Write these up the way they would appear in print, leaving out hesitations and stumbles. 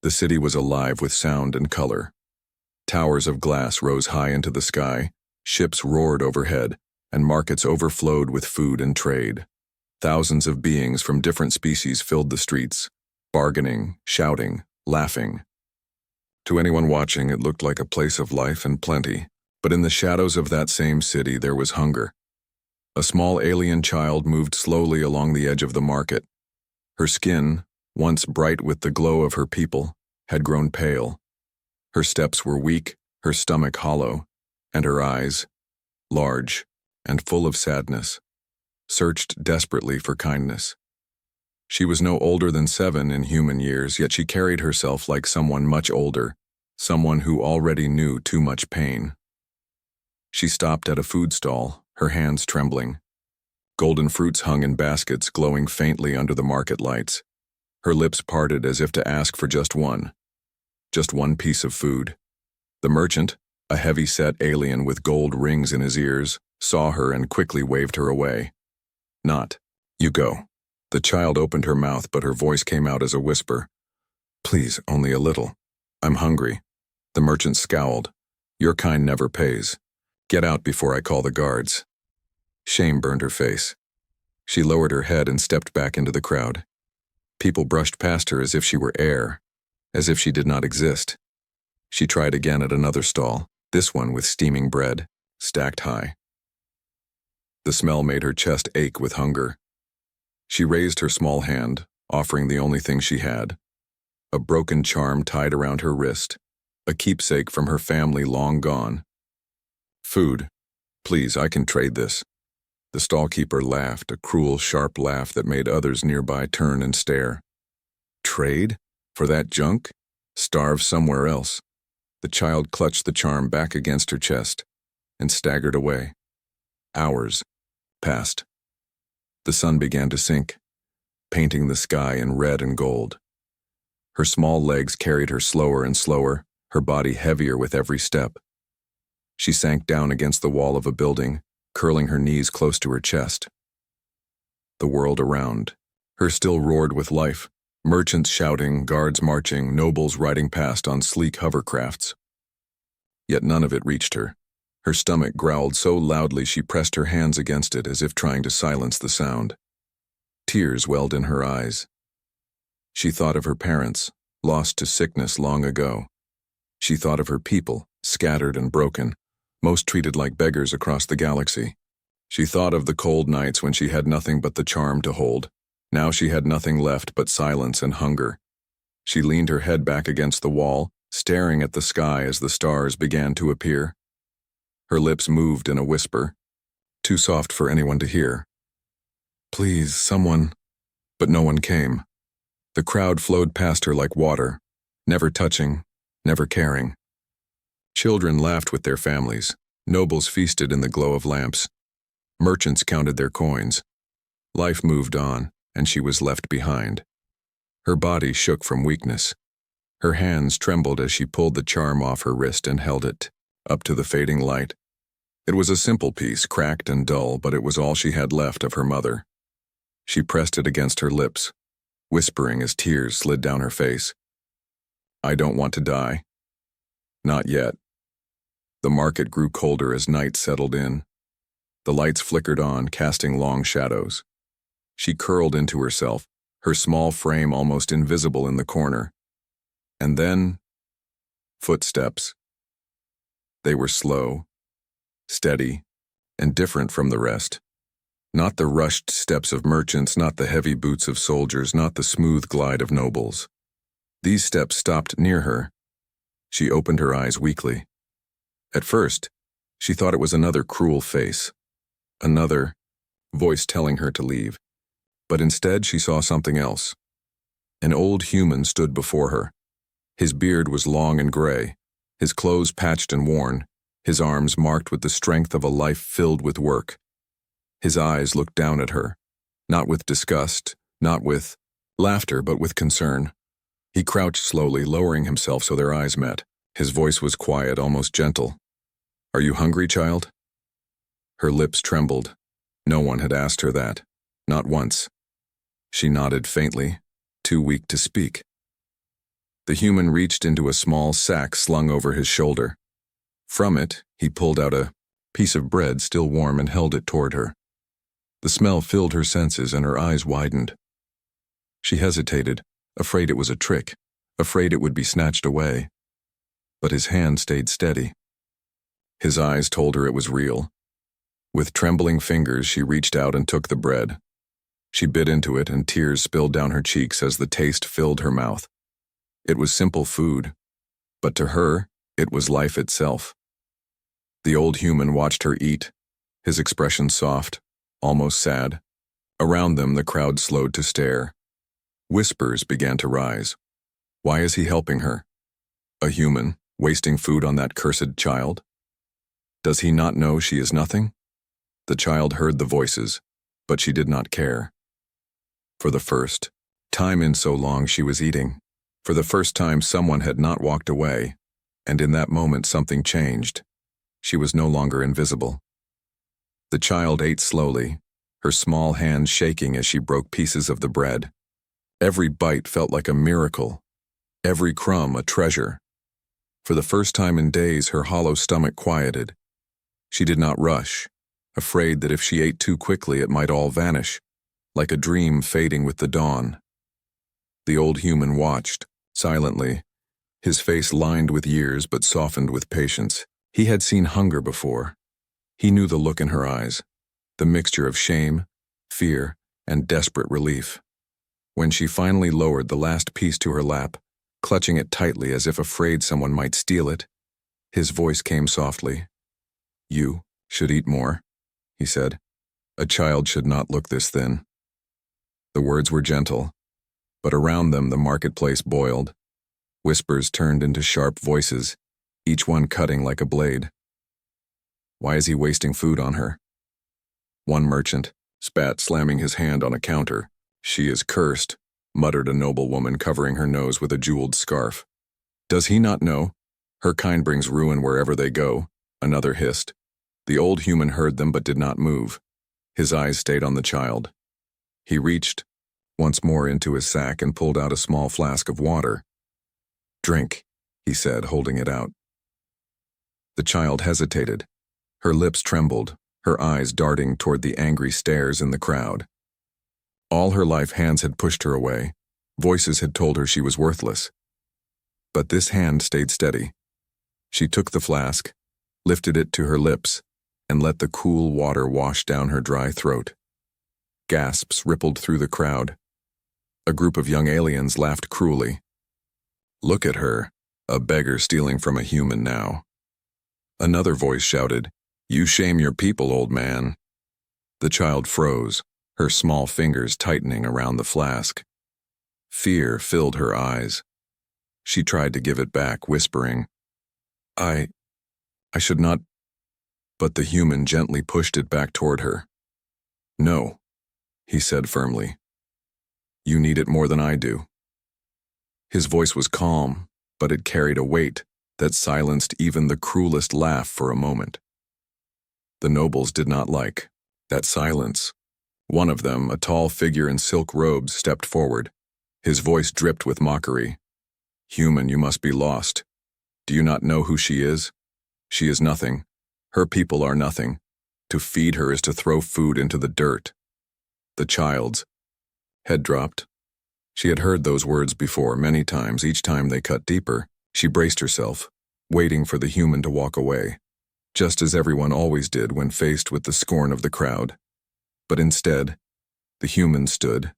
The city was alive with sound and color. Towers of glass rose high into the sky, ships roared overhead, and markets overflowed with food and trade. Thousands of beings from different species filled the streets, bargaining, shouting, laughing. To anyone watching, it looked like a place of life and plenty, but in the shadows of that same city there was hunger. A small alien child moved slowly along the edge of the market. Her skin, once bright with the glow of her people, had grown pale. Her steps were weak, her stomach hollow, and her eyes, large and full of sadness, searched desperately for kindness. She was no older than 7 in human years, yet she carried herself like someone much older, someone who already knew too much pain. She stopped at a food stall, her hands trembling. Golden fruits hung in baskets, glowing faintly under the market lights. Her lips parted as if to ask for just one piece of food. The merchant, a heavy-set alien with gold rings in his ears, saw her and quickly waved her away. "Not. You go." The child opened her mouth, but her voice came out as a whisper. "Please, only a little. I'm hungry." The merchant scowled. "Your kind never pays. Get out before I call the guards." Shame burned her face. She lowered her head and stepped back into the crowd. People brushed past her as if she were air, as if she did not exist. She tried again at another stall, this one with steaming bread, stacked high. The smell made her chest ache with hunger. She raised her small hand, offering the only thing she had, a broken charm tied around her wrist, a keepsake from her family long gone. "Food. Please, I can trade this." The stallkeeper laughed, a cruel, sharp laugh that made others nearby turn and stare. "Trade? For that junk? Starve somewhere else." The child clutched the charm back against her chest and staggered away. Hours passed. The sun began to sink, painting the sky in red and gold. Her small legs carried her slower and slower, her body heavier with every step. She sank down against the wall of a building, curling her knees close to her chest. The world around her still roared with life, merchants shouting, guards marching, nobles riding past on sleek hovercrafts. Yet none of it reached her. Her stomach growled so loudly she pressed her hands against it as if trying to silence the sound. Tears welled in her eyes. She thought of her parents, lost to sickness long ago. She thought of her people, scattered and broken, most treated like beggars across the galaxy. She thought of the cold nights when she had nothing but the charm to hold. Now she had nothing left but silence and hunger. She leaned her head back against the wall, staring at the sky as the stars began to appear. Her lips moved in a whisper, too soft for anyone to hear. "Please, someone." But no one came. The crowd flowed past her like water, never touching, never caring. Children laughed with their families. Nobles feasted in the glow of lamps. Merchants counted their coins. Life moved on, and she was left behind. Her body shook from weakness. Her hands trembled as she pulled the charm off her wrist and held it, up to the fading light. It was a simple piece, cracked and dull, but it was all she had left of her mother. She pressed it against her lips, whispering as tears slid down her face. "I don't want to die. Not yet." The market grew colder as night settled in. The lights flickered on, casting long shadows. She curled into herself, her small frame almost invisible in the corner. And then, footsteps. They were slow, steady, and different from the rest. Not the rushed steps of merchants, not the heavy boots of soldiers, not the smooth glide of nobles. These steps stopped near her. She opened her eyes weakly. At first, she thought it was another cruel face, another voice telling her to leave. But instead she saw something else. An old human stood before her. His beard was long and gray, his clothes patched and worn, his arms marked with the strength of a life filled with work. His eyes looked down at her, not with disgust, not with laughter, but with concern. He crouched slowly, lowering himself so their eyes met. His voice was quiet, almost gentle. "Are you hungry, child?" Her lips trembled. No one had asked her that, not once. She nodded faintly, too weak to speak. The human reached into a small sack slung over his shoulder. From it, he pulled out a piece of bread still warm and held it toward her. The smell filled her senses and her eyes widened. She hesitated, afraid it was a trick, afraid it would be snatched away. But his hand stayed steady. His eyes told her it was real. With trembling fingers, she reached out and took the bread. She bit into it, and tears spilled down her cheeks as the taste filled her mouth. It was simple food, but to her, it was life itself. The old human watched her eat, his expression soft, almost sad. Around them, the crowd slowed to stare. Whispers began to rise. Why is he helping her? A human, wasting food on that cursed child? Does he not know she is nothing? The child heard the voices, but she did not care. For the first time in so long, she was eating. For the first time, someone had not walked away, and in that moment something changed. She was no longer invisible. The child ate slowly, her small hands shaking as she broke pieces of the bread. Every bite felt like a miracle, every crumb a treasure. For the first time in days, her hollow stomach quieted. She did not rush, afraid that if she ate too quickly it might all vanish, like a dream fading with the dawn. The old human watched, silently, his face lined with years but softened with patience. He had seen hunger before. He knew the look in her eyes, the mixture of shame, fear, and desperate relief. When she finally lowered the last piece to her lap, clutching it tightly as if afraid someone might steal it, his voice came softly. "You should eat more," he said. "A child should not look this thin." The words were gentle, but around them the marketplace boiled. Whispers turned into sharp voices, each one cutting like a blade. Why is he wasting food on her? One merchant spat, slamming his hand on a counter. "She is cursed," muttered a noble woman covering her nose with a jeweled scarf. "Does he not know? Her kind brings ruin wherever they go," another hissed. The old human heard them but did not move. His eyes stayed on the child. He reached once more into his sack and pulled out a small flask of water. "Drink," he said, holding it out. The child hesitated. Her lips trembled, her eyes darting toward the angry stares in the crowd. All her life, hands had pushed her away. Voices had told her she was worthless. But this hand stayed steady. She took the flask, lifted it to her lips, and let the cool water wash down her dry throat. Gasps rippled through the crowd. A group of young aliens laughed cruelly. "Look at her, a beggar stealing from a human now." Another voice shouted, "You shame your people, old man." The child froze, her small fingers tightening around the flask. Fear filled her eyes. She tried to give it back, whispering, I should not," but the human gently pushed it back toward her. "No," he said firmly. "You need it more than I do." His voice was calm, but it carried a weight that silenced even the cruelest laugh for a moment. The nobles did not like that silence. One of them, a tall figure in silk robes, stepped forward. His voice dripped with mockery. "Human, you must be lost. Do you not know who she is? She is nothing. Her people are nothing. To feed her is to throw food into the dirt." The child's head dropped. She had heard those words before, many times. Each time they cut deeper. She braced herself, waiting for the human to walk away, just as everyone always did when faced with the scorn of the crowd. But instead, the human stood.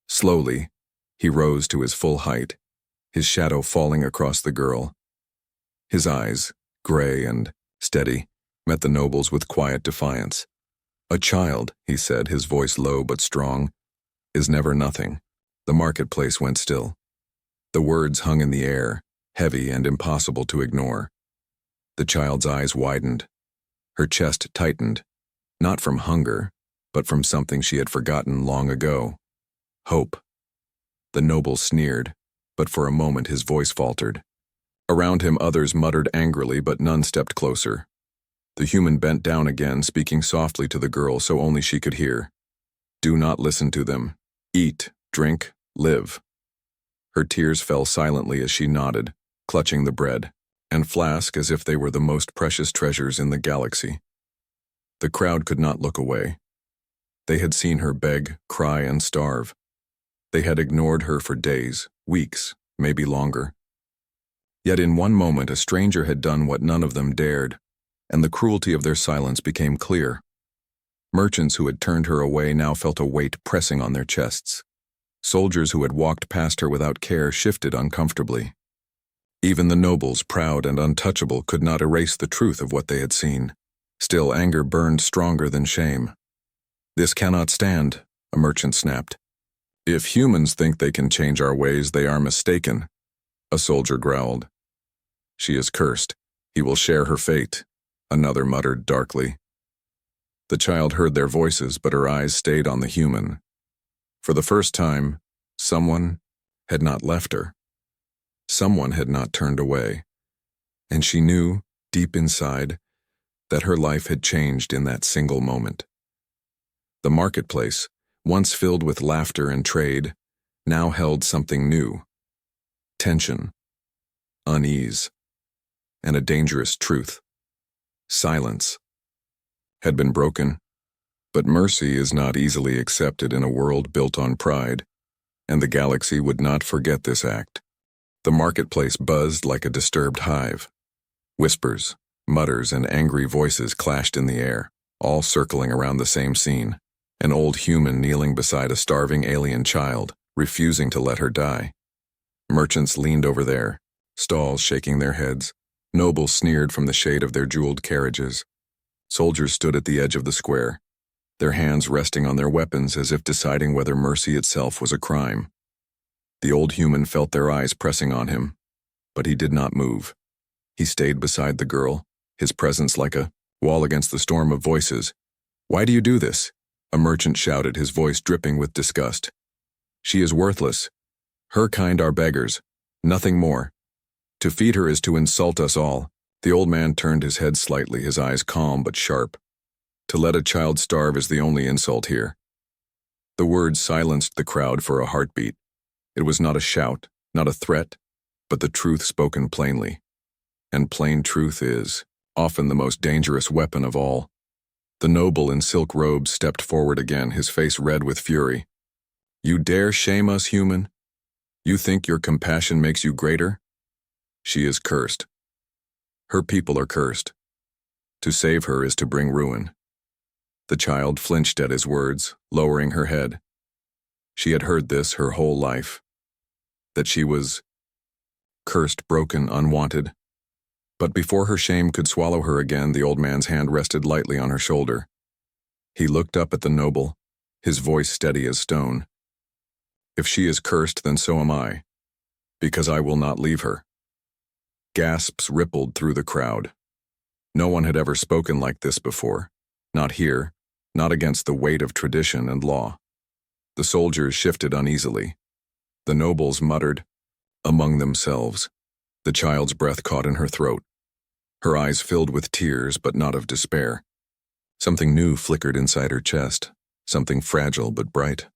Slowly, he rose to his full height, his shadow falling across the girl. His eyes, gray and steady, met the nobles with quiet defiance. "A child," he said, his voice low but strong, "is never nothing." The marketplace went still. The words hung in the air, heavy and impossible to ignore. The child's eyes widened. Her chest tightened, not from hunger, but from something she had forgotten long ago. Hope. The noble sneered, but for a moment his voice faltered. Around him others muttered angrily, but none stepped closer. The human bent down again, speaking softly to the girl so only she could hear. "Do not listen to them. Eat, drink, live." Her tears fell silently as she nodded, clutching the bread and flask as if they were the most precious treasures in the galaxy. The crowd could not look away. They had seen her beg, cry, and starve. They had ignored her for days, weeks, maybe longer. Yet in one moment a stranger had done what none of them dared, and the cruelty of their silence became clear. Merchants who had turned her away now felt a weight pressing on their chests. Soldiers who had walked past her without care shifted uncomfortably. Even the nobles, proud and untouchable, could not erase the truth of what they had seen. Still, anger burned stronger than shame. "This cannot stand," a merchant snapped. "If humans think they can change our ways, they are mistaken," a soldier growled. "She is cursed. He will share her fate," another muttered darkly. The child heard their voices, but her eyes stayed on the human. For the first time, someone had not left her. Someone had not turned away. And she knew, deep inside, that her life had changed in that single moment. The marketplace, once filled with laughter and trade, now held something new: tension, unease, and a dangerous truth. Silence had been broken, but mercy is not easily accepted in a world built on pride, and the galaxy would not forget this act. The marketplace buzzed like a disturbed hive. Whispers, mutters, and angry voices clashed in the air, all circling around the same scene: an old human kneeling beside a starving alien child, refusing to let her die. Merchants leaned over there, stalls shaking their heads. Nobles sneered from the shade of their jeweled carriages. Soldiers stood at the edge of the square, their hands resting on their weapons as if deciding whether mercy itself was a crime. The old human felt their eyes pressing on him, but he did not move. He stayed beside the girl, his presence like a wall against the storm of voices. "Why do you do this?" a merchant shouted, his voice dripping with disgust. "She is worthless. Her kind are beggars, nothing more. To feed her is to insult us all." The old man turned his head slightly, his eyes calm but sharp. "To let a child starve is the only insult here." The words silenced the crowd for a heartbeat. It was not a shout, not a threat, but the truth spoken plainly. And plain truth is often the most dangerous weapon of all. The noble in silk robes stepped forward again, his face red with fury. "You dare shame us, human? You think your compassion makes you greater? She is cursed. Her people are cursed. To save her is to bring ruin." The child flinched at his words, lowering her head. She had heard this her whole life: that she was cursed, broken, unwanted. But before her shame could swallow her again, the old man's hand rested lightly on her shoulder. He looked up at the noble, his voice steady as stone. "If she is cursed, then so am I, because I will not leave her." Gasps rippled through the crowd. No one had ever spoken like this before. Not here, not against the weight of tradition and law. The soldiers shifted uneasily. The nobles muttered among themselves. The child's breath caught in her throat. Her eyes filled with tears, but not of despair. Something new flickered inside her chest, something fragile but bright.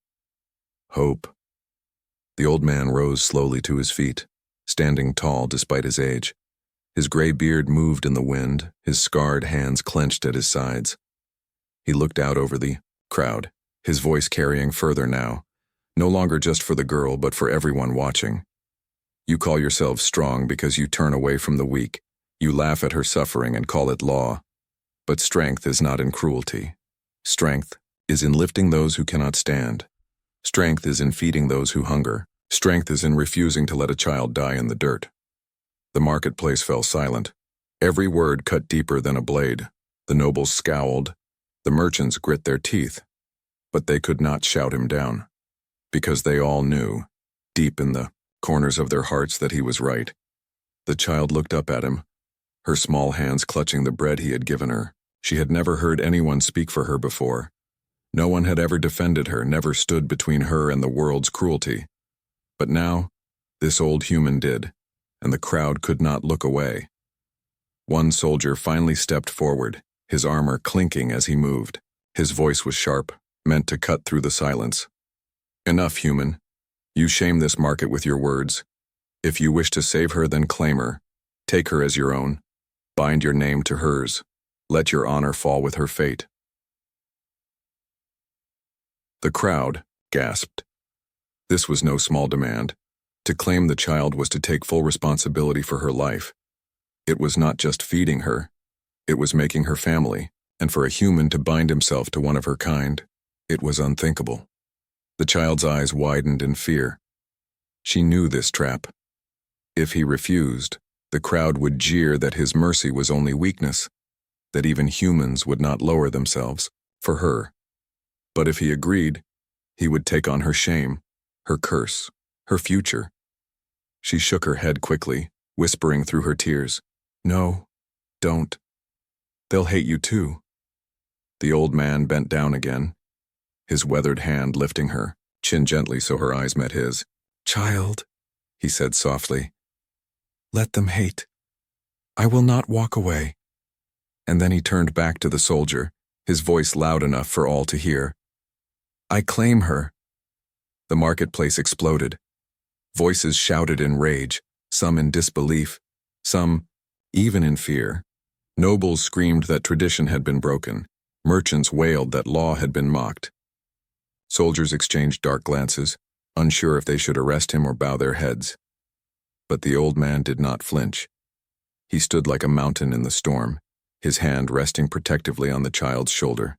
Hope. The old man rose slowly to his feet, standing tall despite his age. His gray beard moved in the wind, his scarred hands clenched at his sides. He looked out over the crowd, his voice carrying further now, no longer just for the girl but for everyone watching. "You call yourselves strong because you turn away from the weak. You laugh at her suffering and call it law. But strength is not in cruelty. Strength is in lifting those who cannot stand. Strength is in feeding those who hunger. Strength is in refusing to let a child die in the dirt." The marketplace fell silent. Every word cut deeper than a blade. The nobles scowled. The merchants grit their teeth. But they could not shout him down, because they all knew, deep in the corners of their hearts, that he was right. The child looked up at him, her small hands clutching the bread he had given her. She had never heard anyone speak for her before. No one had ever defended her, never stood between her and the world's cruelty. But now, this old human did, and the crowd could not look away. One soldier finally stepped forward, his armor clinking as he moved. His voice was sharp, meant to cut through the silence. "Enough, human. You shame this market with your words. If you wish to save her, then claim her. Take her as your own. Bind your name to hers. Let your honor fall with her fate." The crowd gasped. This was no small demand. To claim the child was to take full responsibility for her life. It was not just feeding her. It was making her family, and for a human to bind himself to one of her kind, it was unthinkable. The child's eyes widened in fear. She knew this trap. If he refused, the crowd would jeer that his mercy was only weakness, that even humans would not lower themselves for her. But if he agreed, he would take on her shame, her curse, her future. She shook her head quickly, whispering through her tears, "No, don't. They'll hate you too." The old man bent down again, his weathered hand lifting her, chin gently so her eyes met his. "Child," he said softly, "let them hate. I will not walk away." And then he turned back to the soldier, his voice loud enough for all to hear. "I claim her." The marketplace exploded. Voices shouted in rage, some in disbelief, some even in fear. Nobles screamed that tradition had been broken. Merchants wailed that law had been mocked. Soldiers exchanged dark glances, unsure if they should arrest him or bow their heads. But the old man did not flinch. He stood like a mountain in the storm, his hand resting protectively on the child's shoulder.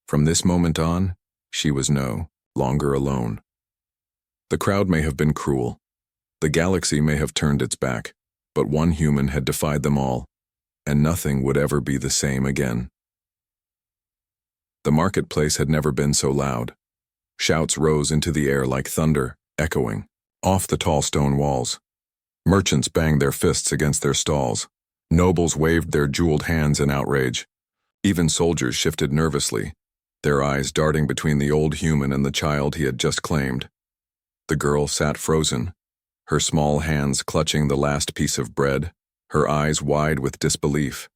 From this moment on, she was no longer alone. The crowd may have been cruel. The galaxy may have turned its back, but one human had defied them all, and nothing would ever be the same again. The marketplace had never been so loud. Shouts rose into the air like thunder, echoing off the tall stone walls. Merchants banged their fists against their stalls. Nobles waved their jeweled hands in outrage. Even soldiers shifted nervously, their eyes darting between the old human and the child he had just claimed. The girl sat frozen, her small hands clutching the last piece of bread, her eyes wide with disbelief.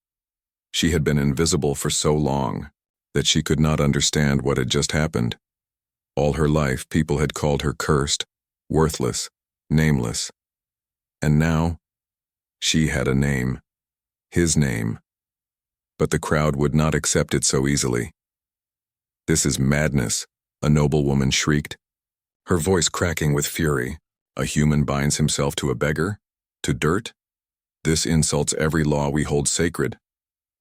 She had been invisible for so long that she could not understand what had just happened. All her life, people had called her cursed, worthless, nameless. And now, she had a name, his name. But the crowd would not accept it so easily. "This is madness," a noblewoman shrieked, her voice cracking with fury. "A human binds himself to a beggar? To dirt? This insults every law we hold sacred."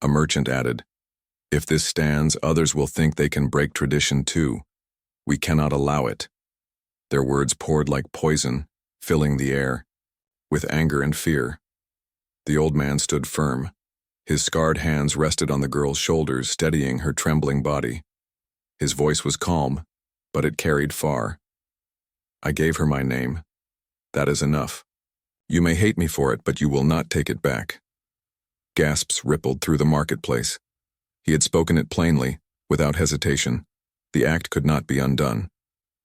A merchant added, "If this stands, others will think they can break tradition too. We cannot allow it." Their words poured like poison, filling the air, with anger and fear. The old man stood firm. His scarred hands rested on the girl's shoulders, steadying her trembling body. His voice was calm, but it carried far. "I gave her my name. That is enough. You may hate me for it, but you will not take it back." Gasps rippled through the marketplace. He had spoken it plainly, without hesitation. The act could not be undone.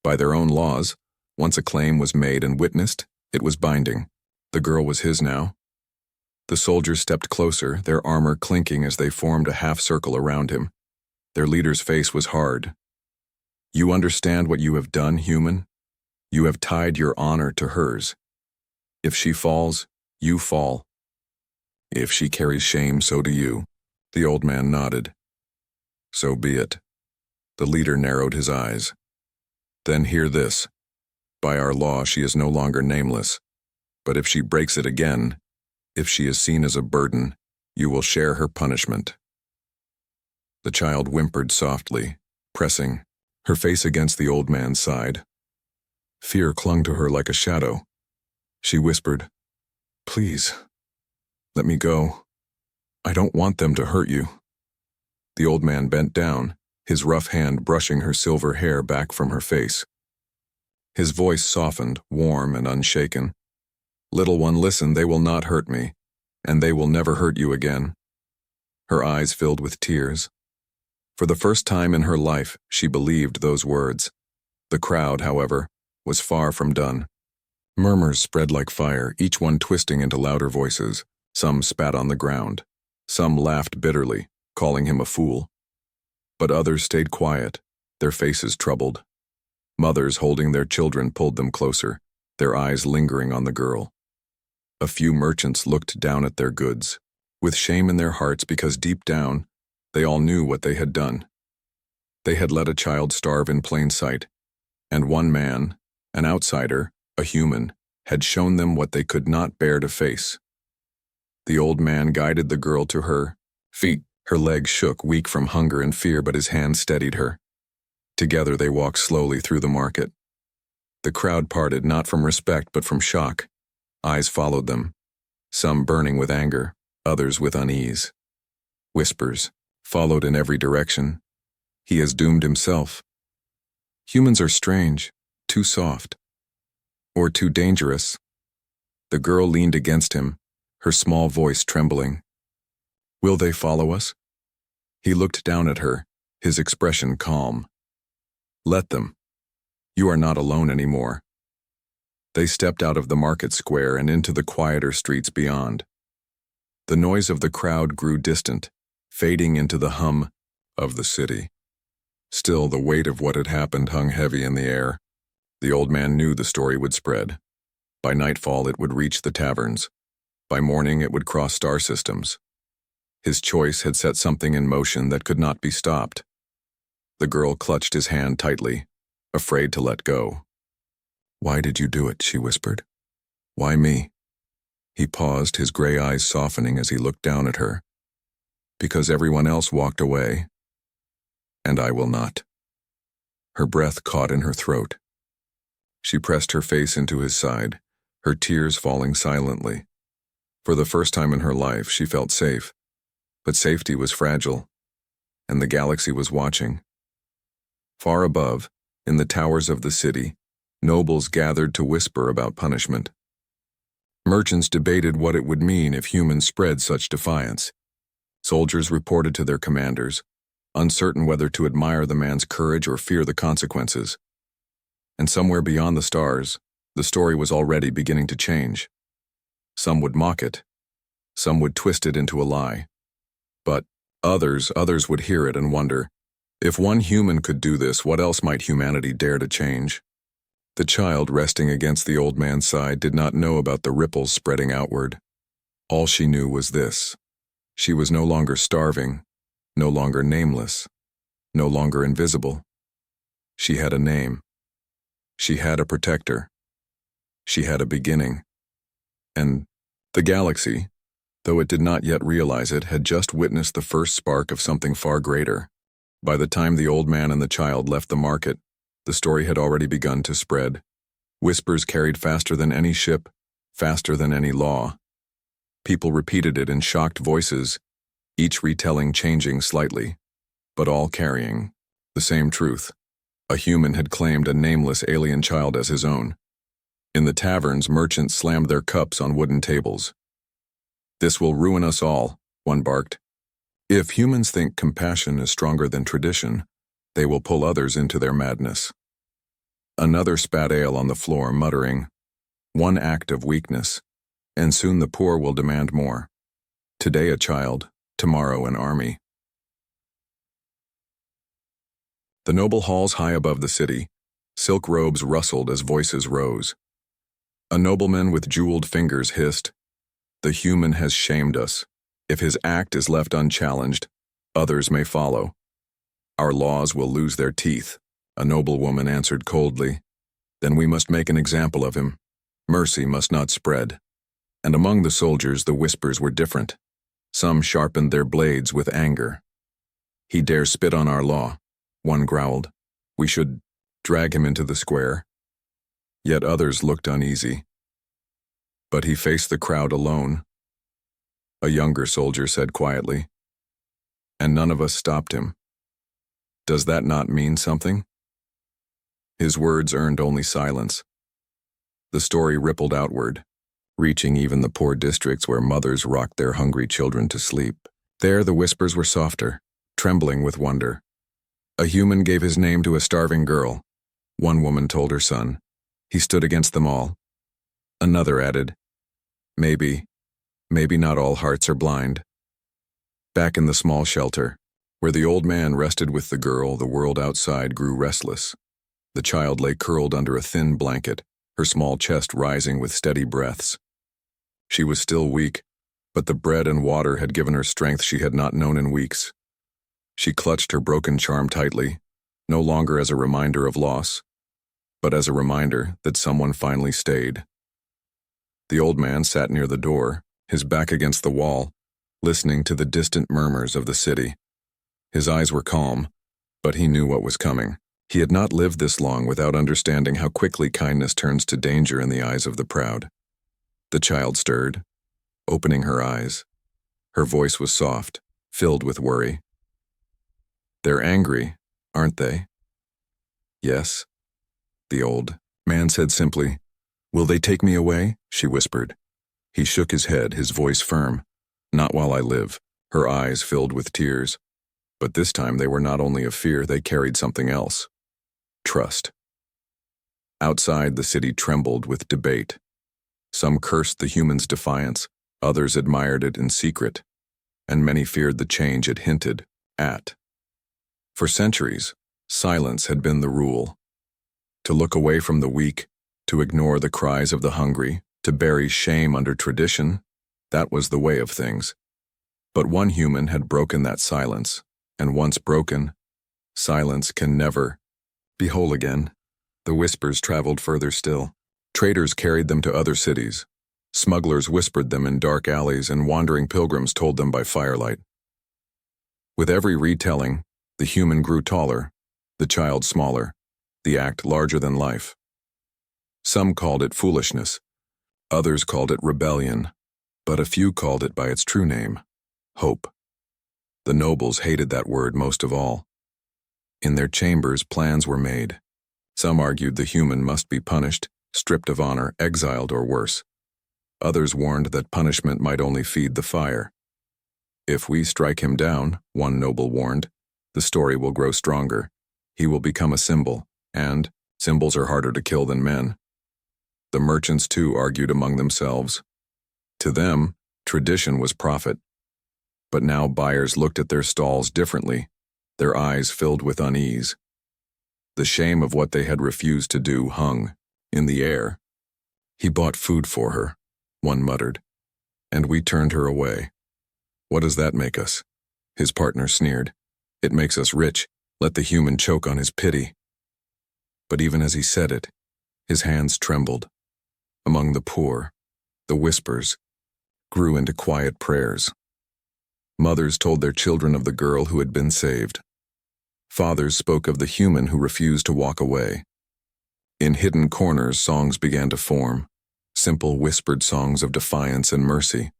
By their own laws, once a claim was made and witnessed, it was binding. The girl was his now. The soldiers stepped closer, their armor clinking as they formed a half-circle around him. Their leader's face was hard. "You understand what you have done, human? You have tied your honor to hers. If she falls, you fall. If she carries shame, so do you." The old man nodded. "So be it." The leader narrowed his eyes. "Then hear this. By our law, she is no longer nameless. But if she breaks it again, if she is seen as a burden, you will share her punishment." The child whimpered softly, pressing her face against the old man's side. Fear clung to her like a shadow. She whispered, "Please, let me go. I don't want them to hurt you." The old man bent down, his rough hand brushing her silver hair back from her face. His voice softened, warm and unshaken. "Little one, listen, they will not hurt me, and they will never hurt you again." Her eyes filled with tears. For the first time in her life, she believed those words. The crowd, however, was far from done. Murmurs spread like fire, each one twisting into louder voices. Some spat on the ground. Some laughed bitterly, calling him a fool. But others stayed quiet, their faces troubled. Mothers holding their children pulled them closer, their eyes lingering on the girl. A few merchants looked down at their goods, with shame in their hearts because deep down, they all knew what they had done. They had let a child starve in plain sight, and one man, an outsider, a human, had shown them what they could not bear to face. The old man guided the girl to her feet. Her legs shook, weak from hunger and fear, but his hand steadied her. Together they walked slowly through the market. The crowd parted not from respect but from shock. Eyes followed them, some burning with anger, others with unease. Whispers followed in every direction. He has doomed himself. Humans are strange, too soft, or too dangerous. The girl leaned against him, her small voice trembling. Will they follow us? He looked down at her, his expression calm. Let them. You are not alone anymore. They stepped out of the market square and into the quieter streets beyond. The noise of the crowd grew distant, fading into the hum of the city. Still, the weight of what had happened hung heavy in the air. The old man knew the story would spread. By nightfall, it would reach the taverns. By morning, it would cross star systems. His choice had set something in motion that could not be stopped. The girl clutched his hand tightly, afraid to let go. Why did you do it? She whispered. Why me? He paused, his gray eyes softening as he looked down at her. Because everyone else walked away, and I will not. Her breath caught in her throat. She pressed her face into his side, her tears falling silently. For the first time in her life, she felt safe. But safety was fragile, and the galaxy was watching. Far above, in the towers of the city, nobles gathered to whisper about punishment. Merchants debated what it would mean if humans spread such defiance. Soldiers reported to their commanders, uncertain whether to admire the man's courage or fear the consequences. And somewhere beyond the stars, the story was already beginning to change. Some would mock it. Some would twist it into a lie. But others would hear it and wonder, if one human could do this, what else might humanity dare to change? The child resting against the old man's side did not know about the ripples spreading outward. All she knew was this. She was no longer starving, no longer nameless, no longer invisible. She had a name. She had a protector. She had a beginning. And the galaxy, though it did not yet realize it, had just witnessed the first spark of something far greater. By the time the old man and the child left the market, the story had already begun to spread. Whispers carried faster than any ship, faster than any law. People repeated it in shocked voices, each retelling changing slightly, but all carrying the same truth. A human had claimed a nameless alien child as his own. In the taverns, merchants slammed their cups on wooden tables. This will ruin us all, one barked. If humans think compassion is stronger than tradition, they will pull others into their madness. Another spat ale on the floor, muttering, one act of weakness, and soon the poor will demand more. Today a child, tomorrow an army. The noble halls high above the city, silk robes rustled as voices rose. A nobleman with jeweled fingers hissed, "The human has shamed us. If his act is left unchallenged, others may follow. Our laws will lose their teeth," a noblewoman answered coldly. "Then we must make an example of him. Mercy must not spread." And among the soldiers the whispers were different. Some sharpened their blades with anger. "He dares spit on our law," one growled. "We should drag him into the square." Yet others looked uneasy. But he faced the crowd alone. A younger soldier said quietly, "And none of us stopped him. Does that not mean something?" His words earned only silence. The story rippled outward, reaching even the poor districts where mothers rocked their hungry children to sleep. There the whispers were softer, trembling with wonder. A human gave his name to a starving girl, one woman told her son. He stood against them all. Another added, maybe not all hearts are blind." Back in the small shelter, where the old man rested with the girl, the world outside grew restless. The child lay curled under a thin blanket, her small chest rising with steady breaths. She was still weak, but the bread and water had given her strength she had not known in weeks. She clutched her broken charm tightly, no longer as a reminder of loss, but as a reminder that someone finally stayed. The old man sat near the door, his back against the wall, listening to the distant murmurs of the city. His eyes were calm, but he knew what was coming. He had not lived this long without understanding how quickly kindness turns to danger in the eyes of the proud. The child stirred, opening her eyes. Her voice was soft, filled with worry. "They're angry, aren't they?" "Yes," the old man said simply. "Will they take me away?" she whispered. He shook his head, his voice firm. "Not while I live." Her eyes filled with tears. But this time they were not only of fear, they carried something else. Trust. Outside, the city trembled with debate. Some cursed the humans' defiance, others admired it in secret, and many feared the change it hinted at. For centuries, silence had been the rule. To look away from the weak, to ignore the cries of the hungry, to bury shame under tradition, that was the way of things. But one human had broken that silence, and once broken, silence can never be whole again. The whispers traveled further still. Traders carried them to other cities. Smugglers whispered them in dark alleys, and wandering pilgrims told them by firelight. With every retelling, the human grew taller, the child smaller, the act larger than life. Some called it foolishness, others called it rebellion, but a few called it by its true name, hope. The nobles hated that word most of all. In their chambers, plans were made. Some argued the human must be punished, stripped of honor, exiled, or worse. Others warned that punishment might only feed the fire. "If we strike him down," one noble warned, "the story will grow stronger. He will become a symbol, and symbols are harder to kill than men." The merchants, too, argued among themselves. To them, tradition was profit. But now buyers looked at their stalls differently, their eyes filled with unease. The shame of what they had refused to do hung in the air. "He bought food for her," one muttered, "and we turned her away. What does that make us?" His partner sneered. "It makes us rich. Let the human choke on his pity." But even as he said it, his hands trembled. Among the poor, the whispers grew into quiet prayers. Mothers told their children of the girl who had been saved. Fathers spoke of the human who refused to walk away. In hidden corners, songs began to form, simple whispered songs of defiance and mercy.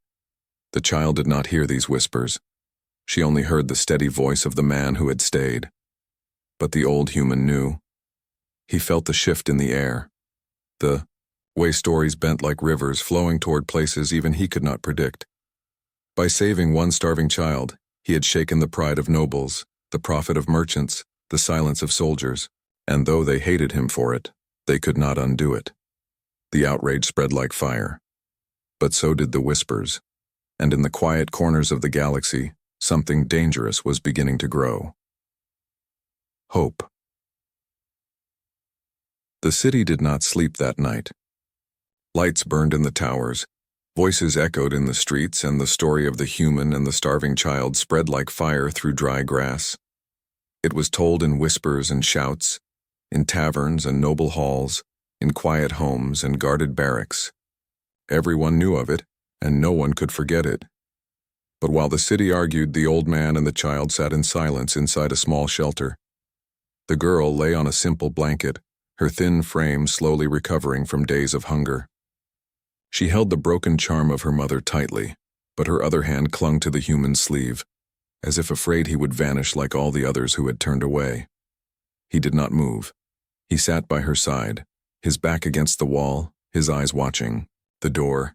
The child did not hear these whispers. She only heard the steady voice of the man who had stayed. But the old human knew. He felt the shift in the air, the way stories bent like rivers, flowing toward places even he could not predict. By saving one starving child, he had shaken the pride of nobles, the profit of merchants, the silence of soldiers, and though they hated him for it, they could not undo it. The outrage spread like fire. But so did the whispers, and in the quiet corners of the galaxy, something dangerous was beginning to grow. Hope. The city did not sleep that night. Lights burned in the towers, voices echoed in the streets, and the story of the human and the starving child spread like fire through dry grass. It was told in whispers and shouts, in taverns and noble halls, in quiet homes and guarded barracks. Everyone knew of it, and no one could forget it. But while the city argued, the old man and the child sat in silence inside a small shelter. The girl lay on a simple blanket, her thin frame slowly recovering from days of hunger. She held the broken charm of her mother tightly, but her other hand clung to the human's sleeve, as if afraid he would vanish like all the others who had turned away. He did not move. He sat by her side, his back against the wall, his eyes watching the door.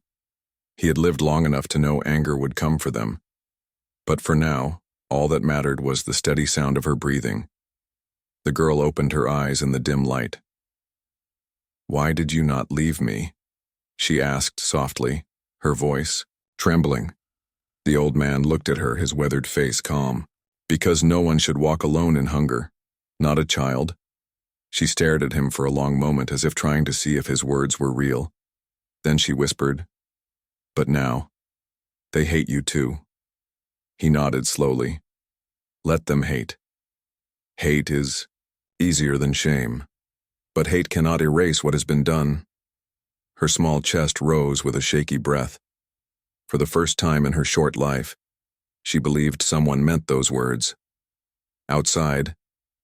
He had lived long enough to know anger would come for them. But for now, all that mattered was the steady sound of her breathing. The girl opened her eyes in the dim light. "Why did you not leave me?" she asked softly, her voice trembling. The old man looked at her, his weathered face calm. "Because no one should walk alone in hunger. Not a child." She stared at him for a long moment as if trying to see if his words were real. Then she whispered, "But now, they hate you too." He nodded slowly. "Let them hate. Hate is easier than shame, but hate cannot erase what has been done." Her small chest rose with a shaky breath. For the first time in her short life, she believed someone meant those words. Outside,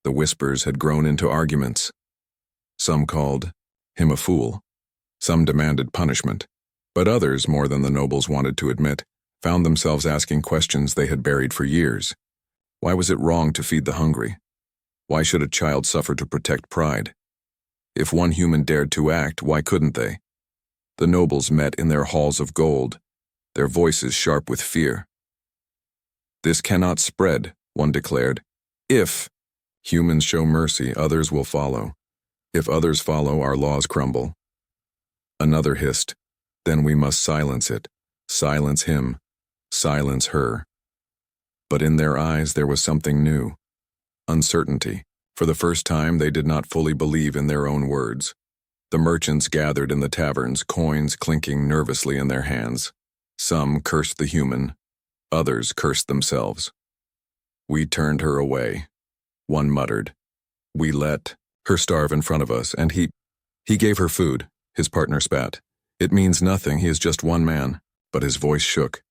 the whispers had grown into arguments. Some called him a fool. Some demanded punishment. But others, more than the nobles wanted to admit, found themselves asking questions they had buried for years. Why was it wrong to feed the hungry? Why should a child suffer to protect pride? If one human dared to act, why couldn't they? The nobles met in their halls of gold, their voices sharp with fear. "This cannot spread," one declared. "If humans show mercy, others will follow. If others follow, our laws crumble." Another hissed, "Then we must silence it, silence him, silence her." But in their eyes there was something new. Uncertainty. For the first time, they did not fully believe in their own words. The merchants gathered in the taverns, coins clinking nervously in their hands. Some cursed the human, others cursed themselves. "We turned her away," one muttered. "We let her starve in front of us, and he gave her food," his partner spat. "It means nothing, he is just one man," but his voice shook.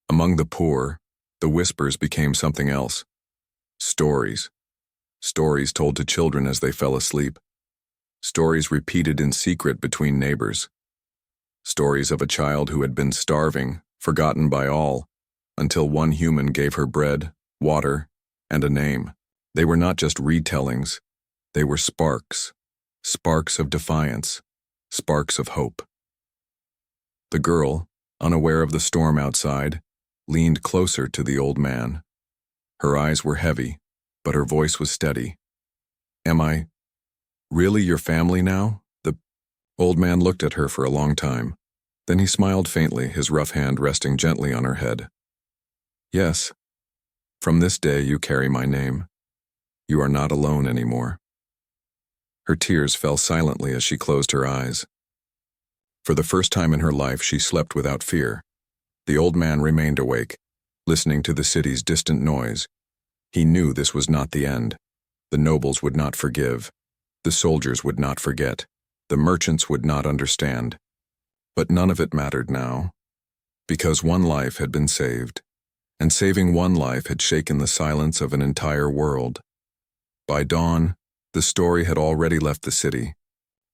Among the poor, the whispers became something else. Stories. Stories told to children as they fell asleep. Stories repeated in secret between neighbors. Stories of a child who had been starving, forgotten by all, until one human gave her bread, water, and a name. They were not just retellings. They were sparks. Sparks of defiance. Sparks of hope. The girl, unaware of the storm outside, leaned closer to the old man. Her eyes were heavy, but her voice was steady. "Am I really your family now?" The old man looked at her for a long time. Then he smiled faintly, his rough hand resting gently on her head. "Yes. From this day you carry my name. You are not alone anymore." Her tears fell silently as she closed her eyes. For the first time in her life, she slept without fear. The old man remained awake, listening to the city's distant noise. He knew this was not the end. The nobles would not forgive. The soldiers would not forget. The merchants would not understand. But none of it mattered now, because one life had been saved, and saving one life had shaken the silence of an entire world. By dawn, the story had already left the city.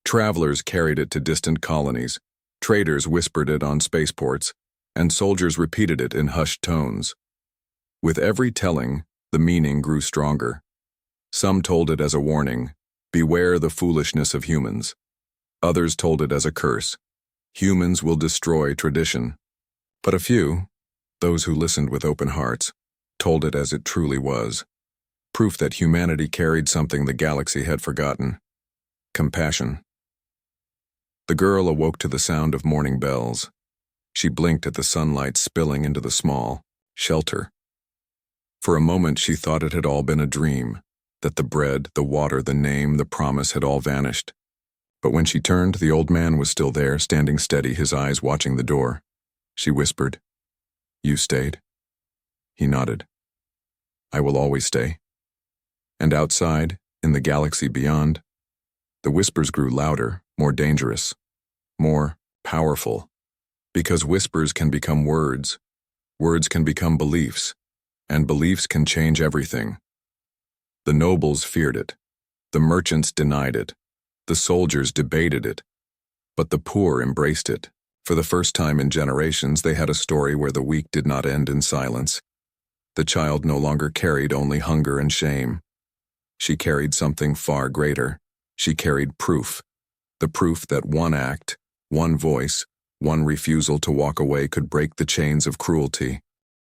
Travelers carried it to distant colonies, traders whispered it on spaceports, and soldiers repeated it in hushed tones. With every telling, the meaning grew stronger. Some told it as a warning, "Beware the foolishness of humans." Others told it as a curse, "Humans will destroy tradition." But a few, those who listened with open hearts, told it as it truly was. Proof that humanity carried something the galaxy had forgotten: compassion. The girl awoke to the sound of morning bells. She blinked at the sunlight spilling into the small shelter. For a moment she thought it had all been a dream, that the bread, the water, the name, the promise had all vanished. But when she turned, the old man was still there, standing steady, his eyes watching the door. She whispered, "You stayed?" He nodded. "I will always stay." And outside, in the galaxy beyond, the whispers grew louder, more dangerous, more powerful. Because whispers can become words, words can become beliefs, and beliefs can change everything. The nobles feared it. The merchants denied it. The soldiers debated it. But the poor embraced it. For the first time in generations, they had a story where the week did not end in silence. The child no longer carried only hunger and shame. She carried something far greater. She carried proof. The proof that one act, one voice, one refusal to walk away could break the chains of cruelty.